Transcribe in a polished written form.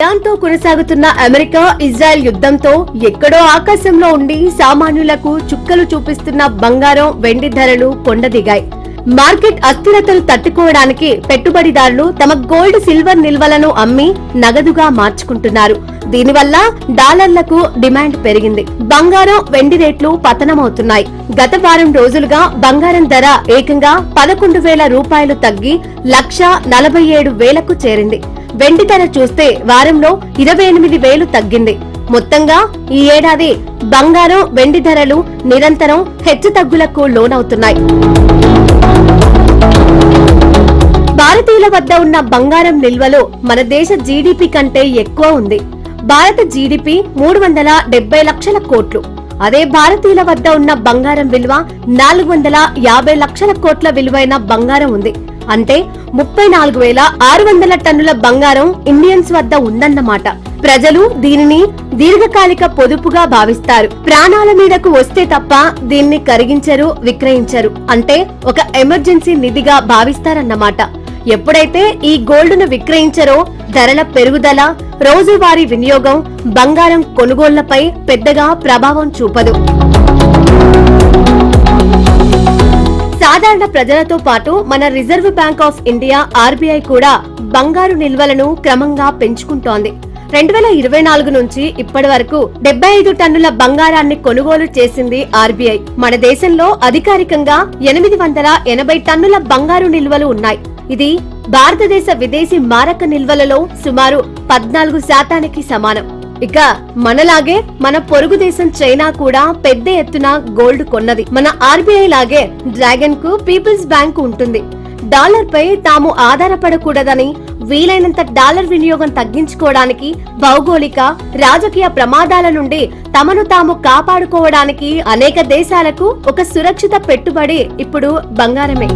ఇరాన్తో కొనసాగుతున్న America Israel యుద్ధంతో ఎక్కడో ఆకాశంలో ఉండి సామాన్యులకు చుక్కలు చూపిస్తున్న బంగారం వెండి ధరలు కొండదిగాయి. మార్కెట్ అస్థిరతలు తట్టుకోవడానికి పెట్టుబడిదారులు తమ గోల్డ్ సిల్వర్ నిల్వలను అమ్మి నగదుగా మార్చుకుంటున్నారు. దీనివల్ల డాలర్లకు డిమాండ్ పెరిగింది. బంగారం వెండి రేట్లు పతనమవుతున్నాయి. గత వారం రోజులుగా బంగారం ధర ఏకంగా 11,000 రూపాయలు తగ్గి 1,47,000కు చేరింది. వెండి ధర చూస్తే వారంలో 28,000 తగ్గింది. మొత్తంగా ఈ ఏడాది బంగారం వెండి ధరలు నిరంతరం హెచ్చుతగ్గులకు లోనవుతున్నాయి. భారతీయుల వద్ద ఉన్న బంగారం నిల్వలో మన దేశ జీడీపీ కంటే ఎక్కువ ఉంది. భారత జీడీపీ 370 లక్షల కోట్లు. అదే భారతీయుల వద్ద ఉన్న బంగారం విలువ 450 లక్షల కోట్ల విలువైన బంగారం ఉంది. అంటే 34,600 టన్నుల బంగారం ఇండియన్స్ వద్ద ఉందన్నమాట. ప్రజలు దీనిని దీర్ఘకాలిక పొదుపుగా భావిస్తారు. ప్రాణాల మీదకు వస్తే తప్ప దీన్ని కరిగించరు, విక్రయించరు. అంటే ఒక ఎమర్జెన్సీ నిధిగా భావిస్తారన్నమాట. ఎప్పుడైతే ఈ గోల్డ్ ను విక్రయించరో ధరల పెరుగుదల, రోజువారీ వినియోగం, బంగారం కొనుగోళ్లపై పెద్దగా ప్రభావం చూపదు. సాధారణ ప్రజలతో పాటు మన reserve bank of India RBI కూడా బంగారు నిల్వలను క్రమంగా పెంచుకుంటోంది. 2024 నుంచి ఇప్పటి వరకు 75 టన్నుల బంగారాన్ని కొనుగోలు చేసింది ఆర్బీఐ. మన దేశంలో అధికారికంగా 880 టన్నుల బంగారు నిల్వలు ఉన్నాయి. ఇది భారతదేశ విదేశీ మారక నిల్వలలో సుమారు 14% సమానం. ఇక మనలాగే మన పొరుగు దేశం చైనా కూడా పెద్ద ఎత్తున గోల్డ్ కొన్నది. మన ఆర్బీఐ లాగే డ్రాగన్ కు పీపుల్స్ బ్యాంక్ ఉంటుంది. డాలర్ పై తాము ఆధారపడకూడదని, వీలైనంత డాలర్ వినియోగం తగ్గించుకోవడానికి, భౌగోళిక రాజకీయ ప్రమాదాల నుండి తమను తాము కాపాడుకోవడానికి అనేక దేశాలకు ఒక సురక్షిత పెట్టుబడి ఇప్పుడు బంగారమే.